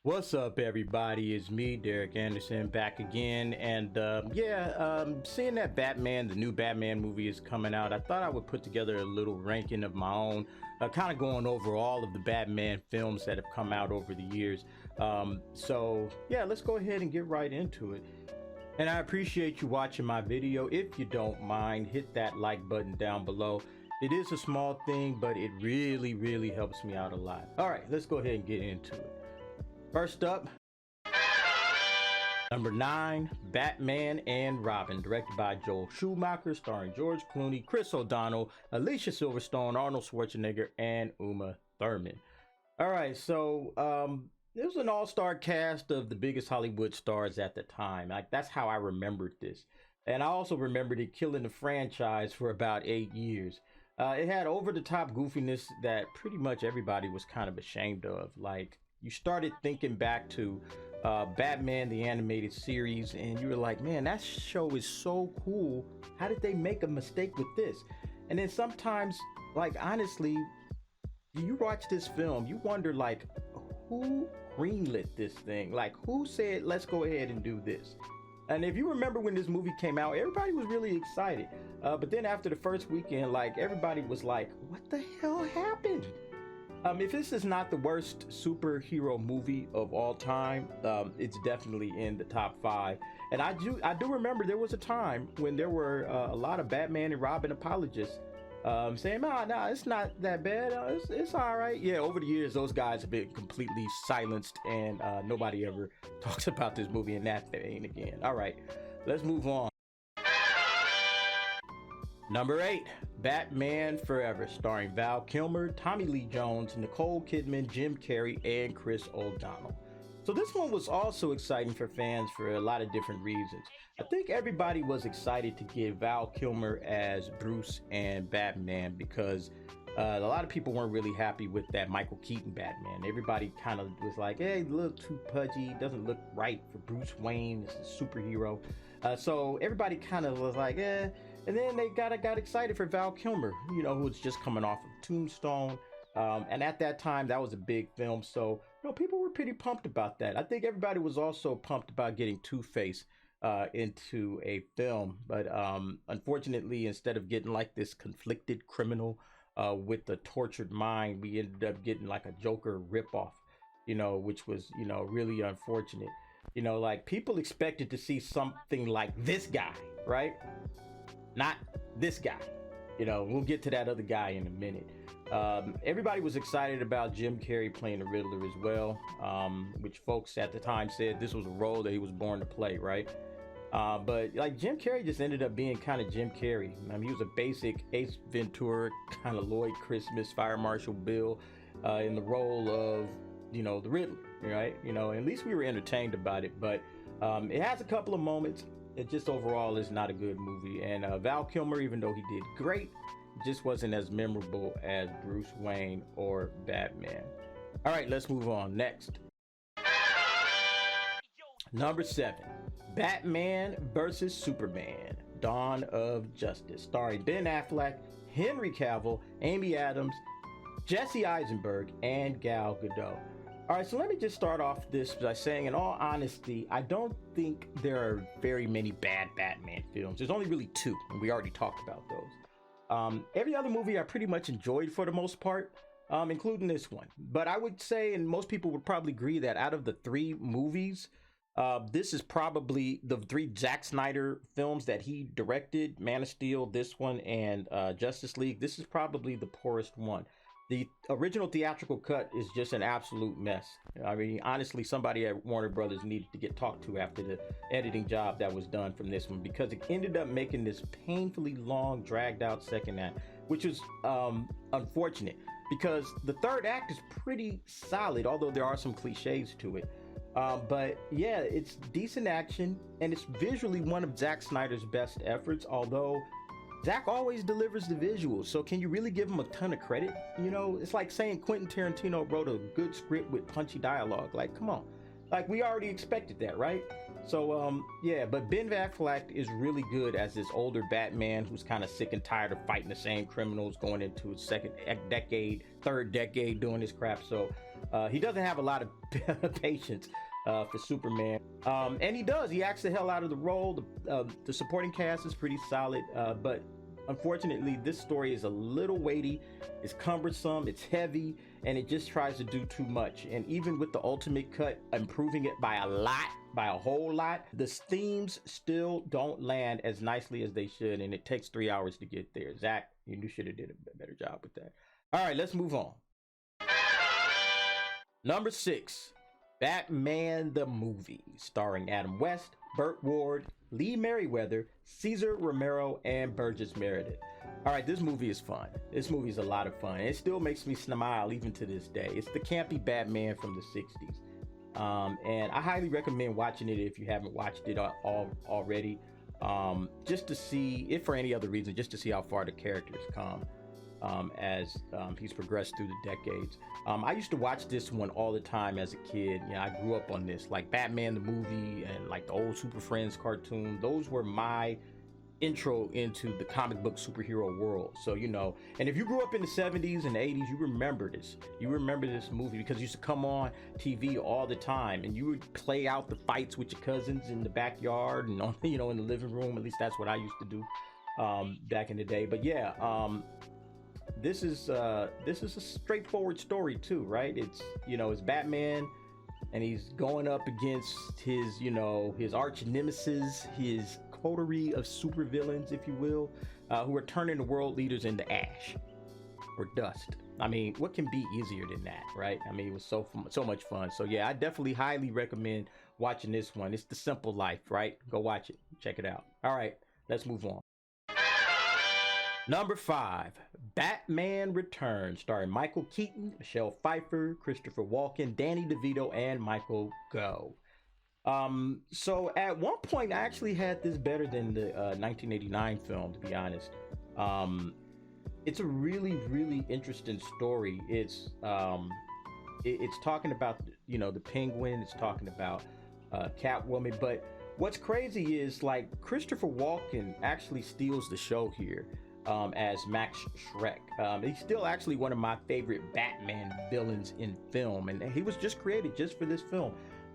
What's up, everybody? It's me, Derek Anderson, back again. And seeing that the new Batman movie is coming out, I thought I would put together a little ranking of my own, kind of going over all of the Batman films that have come out over the years. Let's go ahead and get right into it. And I appreciate you watching my video. If you don't mind, hit that like button down below. It is a small thing, but it really helps me out a lot. All right, let's go ahead and get into it. First up, number 9, Batman and Robin, directed by Joel Schumacher, starring George Clooney, Chris O'Donnell, Alicia Silverstone, Arnold Schwarzenegger, and Uma Thurman. All right, so it was an all-star cast of the biggest Hollywood stars at the time. Like, that's how I remembered this. And I also remembered it killing the franchise for about 8 years. It had over-the-top goofiness that pretty much everybody was kind of ashamed of. Like, you started thinking back to Batman the Animated Series, and you were like, man, that show is so cool. How did they make a mistake with this? And then sometimes, like, honestly, you watch this film, you wonder, like, who greenlit this thing? Like, who said, let's go ahead and do this? And if you remember when this movie came out, everybody was really excited. But then after the first weekend, like, everybody was like, what the hell happened? If this is not the worst superhero movie of all time, it's definitely in the top 5. And I do remember there was a time when there were a lot of Batman and Robin apologists saying, nah, it's not that bad. It's all right. Yeah, over the years, those guys have been completely silenced, and nobody ever talks about this movie in that vein again. All right, let's move on. Number 8, Batman Forever, starring Val Kilmer, Tommy Lee Jones, Nicole Kidman, Jim Carrey, and Chris O'Donnell. So this one was also exciting for fans for a lot of different reasons. I think everybody was excited to get Val Kilmer as Bruce and Batman because a lot of people weren't really happy with that Michael Keaton Batman. Everybody kind of was like, hey, a little too pudgy, doesn't look right for Bruce Wayne as a superhero. So everybody kind of was like, eh. And then they got excited for Val Kilmer, you know, who was just coming off of Tombstone. And at that time, that was a big film. So, you know, people were pretty pumped about that. I think everybody was also pumped about getting Two-Face into a film. But unfortunately, instead of getting like this conflicted criminal with a tortured mind, we ended up getting like a Joker ripoff, you know, which was, you know, really unfortunate. You know, like people expected to see something like this guy, right? Not this guy. You know, we'll get to that other guy in a minute. Everybody was excited about Jim Carrey playing the Riddler as well, which folks at the time said this was a role that he was born to play, right? But like Jim Carrey just ended up being kind of Jim Carrey. I mean, he was a basic Ace Ventura, kind of Lloyd Christmas, Fire Marshal Bill in the role of, you know, the Riddler, right? You know, at least we were entertained about it, but it has a couple of moments. It just overall is not a good movie. And Val Kilmer, even though he did great, just wasn't as memorable as Bruce Wayne or Batman. All right, let's move on. Next. Number 7, Batman vs. Superman, Dawn of Justice, starring Ben Affleck, Henry Cavill, Amy Adams, Jesse Eisenberg, and Gal Gadot. All right, so let me just start off this by saying, in all honesty, I don't think there are very many bad Batman films. There's only really 2, and we already talked about those. Every other movie I pretty much enjoyed for the most part, including this one. But I would say, and most people would probably agree, that out of the 3 movies, this is probably the 3 Zack Snyder films that he directed, Man of Steel, this one, and Justice League. This is probably the poorest one. The original theatrical cut is just an absolute mess. I mean, honestly, somebody at Warner Brothers needed to get talked to after the editing job that was done from this one, because it ended up making this painfully long, dragged out second act, which was unfortunate because the third act is pretty solid, although there are some cliches to it. But yeah, it's decent action, and it's visually one of Zack Snyder's best efforts, although Zack always delivers the visuals, so can you really give him a ton of credit? You know, it's like saying Quentin Tarantino wrote a good script with punchy dialogue. Like, come on. Like, we already expected that, right? So, yeah, but Ben Affleck is really good as this older Batman who's kind of sick and tired of fighting the same criminals, going into his second decade, third decade doing this crap. So, He doesn't have a lot of patience for Superman, and he acts the hell out of the role. The supporting cast is pretty solid, but unfortunately this story is a little weighty, it's cumbersome, it's heavy, and it just tries to do too much. And even with the ultimate cut improving it by a whole lot, the themes still don't land as nicely as they should, and it takes 3 hours to get there. Zach, you should have did a better job with that. All right, let's move on. Number 6, Batman the Movie, starring Adam West, Burt Ward, Lee Merriweather, Cesar Romero, and Burgess Meredith. All right, this movie is fun. This movie is a lot of fun. It still makes me smile even to this day. It's the campy Batman from the 60s. And I highly recommend watching it if you haven't watched it already. Just to see, if for any other reason, just to see how far the characters come as he's progressed through the decades. I used to watch this one all the time as a kid. You know, I grew up on this, like Batman the movie and like the old Super Friends cartoon. Those were my intro into the comic book superhero world. So, you know, and if you grew up in the 70s and 80s, you remember this. You remember this movie because it used to come on TV all the time, and you would play out the fights with your cousins in the backyard and on, you know, in the living room. At least that's what I used to do back in the day. But yeah, this is a straightforward story too, right? It's, you know, it's Batman, and he's going up against his, you know, his arch nemesis, his coterie of supervillains, if you will, who are turning the world leaders into ash or dust. I mean, what can be easier than that, right? I mean, it was so much fun. So yeah, I definitely highly recommend watching this one. It's The Simple Life, right? Go watch it, check it out. All right, let's move on. Number 5, Batman Returns, starring Michael Keaton, Michelle Pfeiffer, Christopher Walken, Danny DeVito, and Michael Gough. So at one point I actually had this better than the 1989 film, to be honest. It's a really interesting story. It's talking about, you know, the Penguin. It's talking about Catwoman. But what's crazy is, like, Christopher Walken actually steals the show here as Max Schreck. He's still actually one of my favorite Batman villains in film, and he was just created just for this film.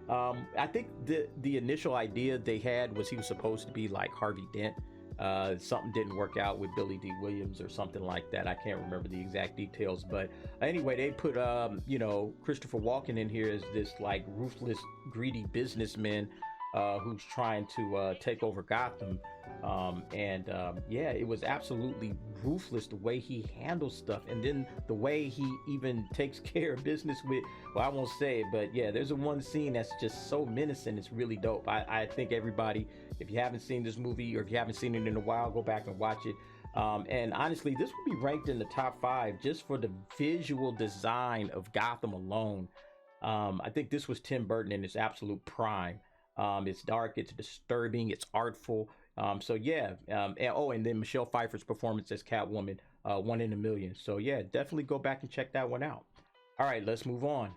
I think the initial idea they had was he was supposed to be like Harvey Dent. Something didn't work out with Billy D. Williams or something like that. I can't remember the exact details, but anyway, they put you know, Christopher Walken in here as this like ruthless, greedy businessman who's trying to take over Gotham. Yeah, it was absolutely ruthless the way he handles stuff, and then the way he even takes care of business with, well, I won't say it, but yeah, there's one scene that's just so menacing. It's really dope. I think everybody, if you haven't seen this movie or if you haven't seen it in a while, go back and watch it. And honestly, this would be ranked in the top 5 just for the visual design of Gotham alone. I think this was Tim Burton in its absolute prime. It's dark, it's disturbing, it's artful. So yeah, and then Michelle Pfeiffer's performance as Catwoman, 1 in a million. So yeah, definitely go back and check that one out. All right, let's move on.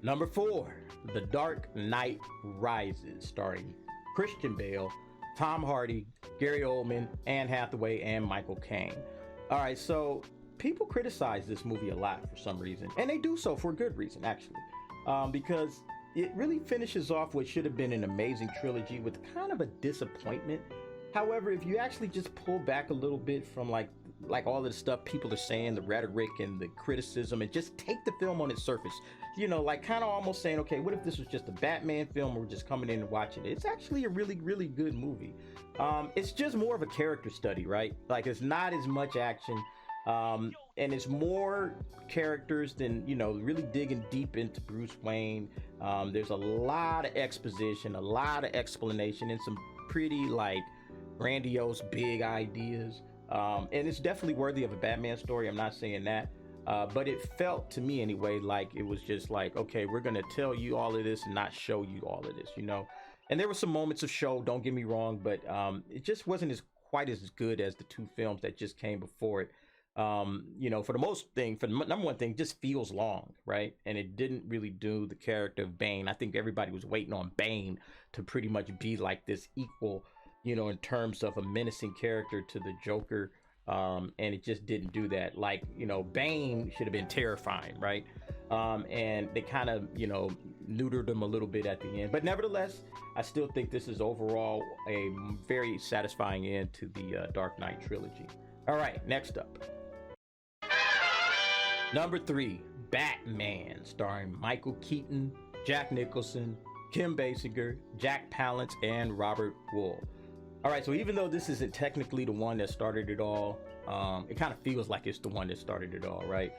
Number 4, The Dark Knight Rises, starring Christian Bale, Tom Hardy, Gary Oldman, Anne Hathaway, and Michael Caine. All right, so people criticize this movie a lot for some reason, and they do so for a good reason, actually, because it really finishes off what should have been an amazing trilogy with kind of a disappointment. However, if you actually just pull back a little bit from like all of the stuff people are saying, the rhetoric and the criticism, and just take the film on its surface, you know, like kind of almost saying, okay, what if this was just a Batman film, or we're just coming in and watching it? It's actually a really good movie. It's just more of a character study, right? Like, it's not as much action. And it's more characters than, you know, really digging deep into Bruce Wayne. There's a lot of exposition, a lot of explanation, and some pretty like grandiose big ideas. And it's definitely worthy of a Batman story. I'm not saying that, but it felt to me anyway like it was just like, okay, we're gonna tell you all of this and not show you all of this, you know. And there were some moments of show, don't get me wrong, but it just wasn't quite as good as the 2 films that just came before it. You know, for the number one thing, it just feels long, right? And it didn't really do the character of Bane. I think everybody was waiting on Bane to pretty much be like this equal, you know, in terms of a menacing character to the Joker. and it just didn't do that. Like, you know, Bane should have been terrifying, right? And they kind of, you know, neutered him a little bit at the end, but nevertheless, I still think this is overall a very satisfying end to the Dark Knight trilogy. All right, next up, number 3, Batman, starring Michael Keaton, Jack Nicholson, Kim Basinger, Jack Palance, and Robert Wuhl. All right, so even though this isn't technically the one that started it all, it kind of feels like it's the one that started it all, right?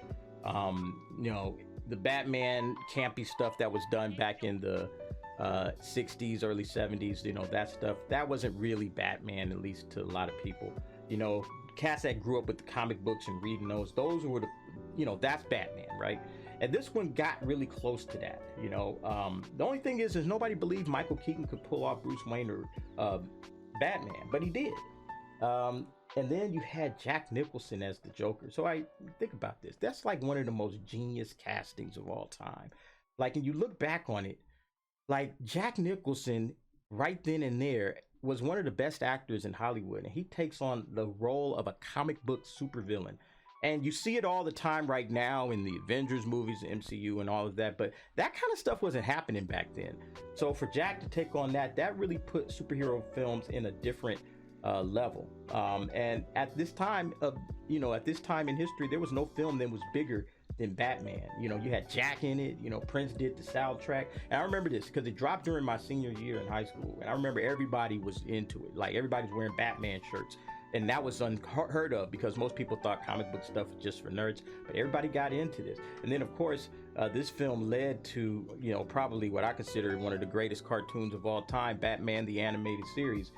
You know, the Batman campy stuff that was done back in the 60s, early 70s, you know, that stuff, that wasn't really Batman, at least to a lot of people. You know, cats that grew up with the comic books and reading those were the, you know, that's Batman, right? And this one got really close to that, you know. The only thing is nobody believed Michael Keaton could pull off Bruce Wayne or Batman, but he did. And then you had Jack Nicholson as the Joker. So I think about this. That's like one of the most genius castings of all time. Like, and you look back on it, like Jack Nicholson right then and there was one of the best actors in Hollywood. And he takes on the role of a comic book supervillain. And you see it all the time right now in the Avengers movies, the MCU and all of that, but that kind of stuff wasn't happening back then. So for Jack to take on that really put superhero films in a different level. And at this time in history, there was no film that was bigger than Batman. You know, you had Jack in it, you know, Prince did the soundtrack. And I remember this because it dropped during my senior year in high school. And I remember everybody was into it. Like, everybody's wearing Batman shirts. And that was unheard of because most people thought comic book stuff was just for nerds, but everybody got into this. And then, of course, this film led to, you know, probably what I consider one of the greatest cartoons of all time, Batman the Animated Series,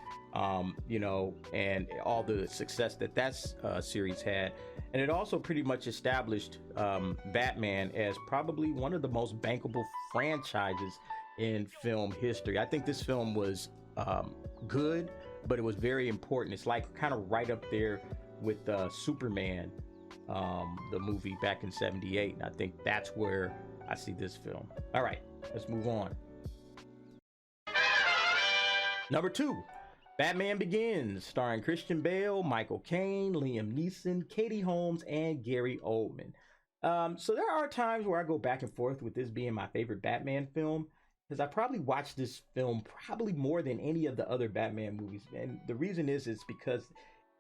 you know, and all the success that series had. And it also pretty much established Batman as probably one of the most bankable franchises in film history. I think this film was good, but it was very important. It's like kind of right up there with Superman, the movie back in '78. And I think that's where I see this film. All right, let's move on. Number 2, Batman Begins, starring Christian Bale, Michael Caine, Liam Neeson, Katie Holmes, and Gary Oldman. So there are times where I go back and forth with this being my favorite Batman film, because I probably watched this film probably more than any of the other Batman movies. And the reason is because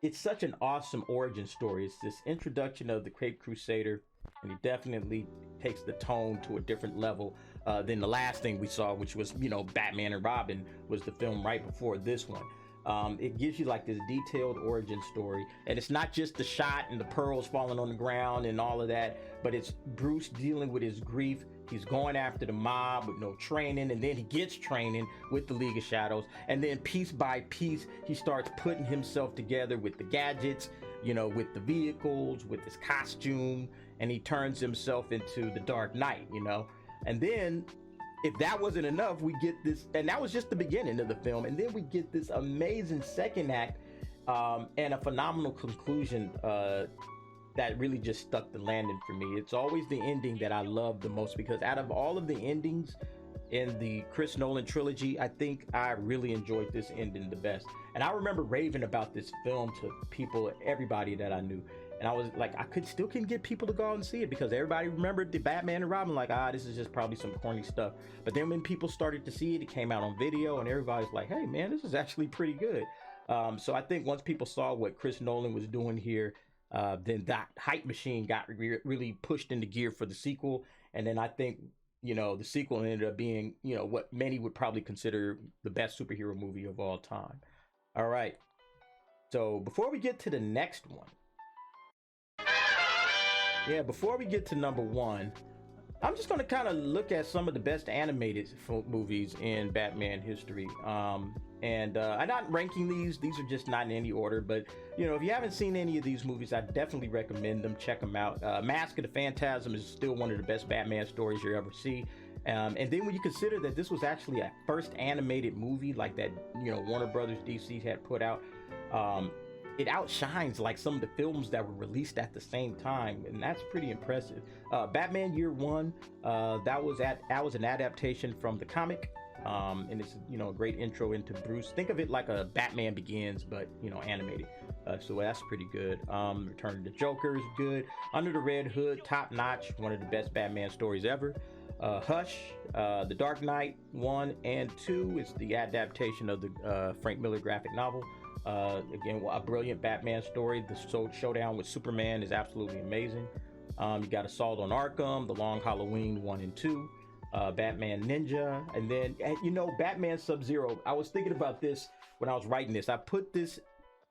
it's such an awesome origin story. It's this introduction of the Caped Crusader, and it definitely takes the tone to a different level than the last thing we saw, which was, you know, Batman and Robin was the film right before this one. It gives you like this detailed origin story, and it's not just the shot and the pearls falling on the ground and all of that, but it's Bruce dealing with his grief. He's going after the mob with no training, and then he gets training with the League of Shadows, and then piece by piece he starts putting himself together with the gadgets, you know, with the vehicles, with his costume, and he turns himself into the Dark Knight, you know. And then if that wasn't enough, we get this, and that was just the beginning of the film, and then we get this amazing second act and a phenomenal conclusion that really just stuck the landing for me. It's always the ending that I love the most, because out of all of the endings in the Chris Nolan trilogy, I think I really enjoyed this ending the best. And I remember raving about this film to people, everybody that I knew. And I was like, I couldn't get people to go out and see it, because everybody remembered the Batman and Robin, like, this is just probably some corny stuff. But then when people started to see it, it came out on video, and everybody's like, hey man, this is actually pretty good. So I think once people saw what Chris Nolan was doing here, then that hype machine got really pushed into gear for the sequel. And then I think, you know, the sequel ended up being, you know, what many would probably consider the best superhero movie of all time. All right. So before we get to the next one, before we get to number 1, I'm just going to kind of look at some of the best animated movies in Batman history. I'm not ranking these are just not in any order, but you know, if you haven't seen any of these movies, I definitely recommend them. Check them out. Mask of the Phantasm is still one of the best Batman stories you'll ever see. And then when you consider that this was actually a first animated movie like that, you know, Warner Brothers DC had put out, it outshines like some of the films that were released at the same time, and that's pretty impressive. Batman Year One, that was an adaptation from the comic, and it's, you know, a great intro into Bruce. Think of it like a Batman Begins, but, you know, animated. So that's pretty good. Return of the Joker is good. Under the Red Hood, top notch, one of the best Batman stories ever. Hush, The Dark Knight 1 and 2 is the adaptation of the Frank Miller graphic novel. Again, a brilliant Batman story. The showdown with Superman is absolutely amazing. You got Assault on Arkham, The Long Halloween 1 and 2, Batman Ninja, and then, you know, Batman Sub-Zero. I was thinking about this when I was writing this. I put this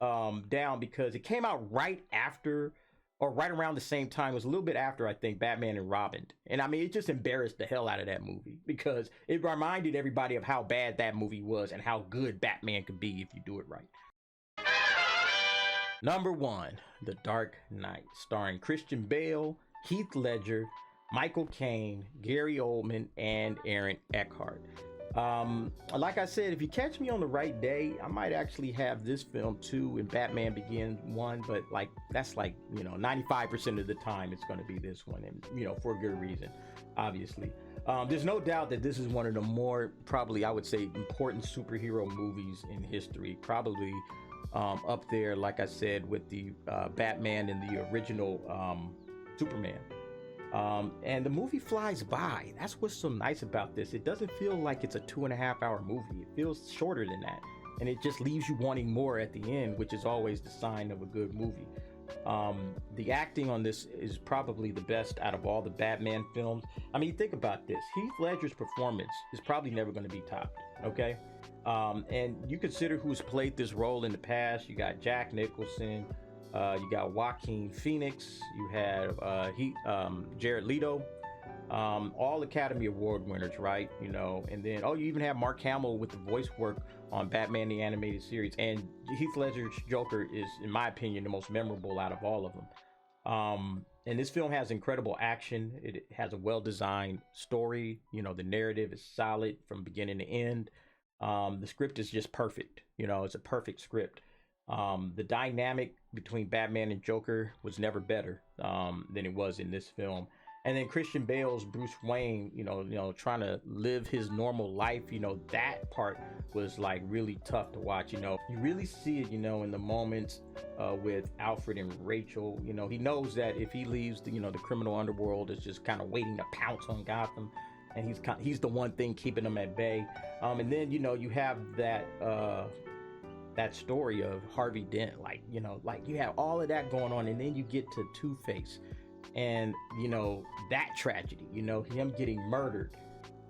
down because it came out right after, or right around the same time. It was a little bit after, I think, Batman and Robin. And I mean, it just embarrassed the hell out of that movie because it reminded everybody of how bad that movie was and how good Batman could be if you do it right. Number 1, The Dark Knight, starring Christian Bale, Heath Ledger, Michael Caine, Gary Oldman, and Aaron Eckhart. Like I said, if you catch me on the right day, I might actually have this film 2 and Batman Begins 1, but like that's like, you know, 95% of the time it's going to be this one, and you know, for a good reason, obviously. There's no doubt that this is one of the more, probably I would say, important superhero movies in history. Probably up there, like I said, with the Batman and the original Superman. And the movie flies by. That's what's so nice about this. It doesn't feel like it's a 2.5-hour movie. It feels shorter than that, and it just leaves you wanting more at the end, which is always the sign of a good movie. The acting on this is probably the best out of all the Batman films. I mean, think about this. Heath Ledger's performance is probably never going to be topped, okay? And you consider who's played this role in the past. You got Jack Nicholson, you got Joaquin Phoenix, you have Jared Leto, all Academy Award winners, right? You know, and then you even have Mark Hamill with the voice work on Batman the Animated Series. And Heath Ledger's Joker is, in my opinion, the most memorable out of all of them. And this film has incredible action. It has a well-designed story. You know, the narrative is solid from beginning to end. The script is just perfect. You know, it's a perfect script. The dynamic between Batman and Joker was never better than it was in this film. And then Christian Bale's Bruce Wayne, you know, trying to live his normal life, you know, that part was like really tough to watch. You know, you really see it, you know, in the moments with Alfred and Rachel. You know, he knows that if he leaves, the criminal underworld is just kind of waiting to pounce on Gotham, and he's the one thing keeping them at bay. And then, you know, you have that story of Harvey Dent, like you have all of that going on, and then you get to Two-Face, and you know, that tragedy, you know, him getting murdered,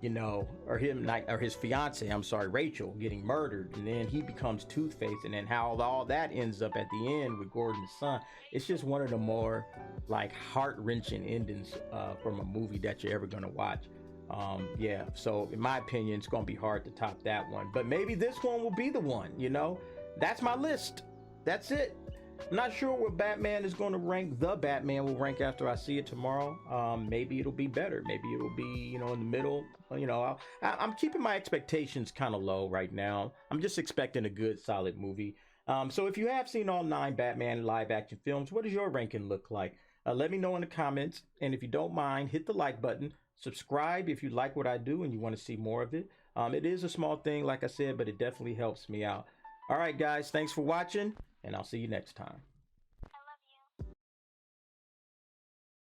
you know, or his fiance, I'm sorry, Rachel, getting murdered, and then he becomes Two-Face, and then how all that ends up at the end with Gordon's son. It's just one of the more like heart-wrenching endings from a movie that you're ever gonna watch. Yeah, so in my opinion, it's gonna be hard to top that one, but maybe this one will be the one. You know, that's my list. That's it. I'm not sure where Batman is going to rank. The Batman will rank after I see it tomorrow. Maybe it'll be better. Maybe it'll be, you know, in the middle. You know, I'm keeping my expectations kind of low right now. I'm just expecting a good, solid movie. So if you have seen all 9 Batman live action films, what does your ranking look like? Let me know in the comments. And if you don't mind, hit the like button. Subscribe if you like what I do and you want to see more of it. It is a small thing, like I said, but it definitely helps me out. All right, guys, thanks for watching, and I'll see you next time.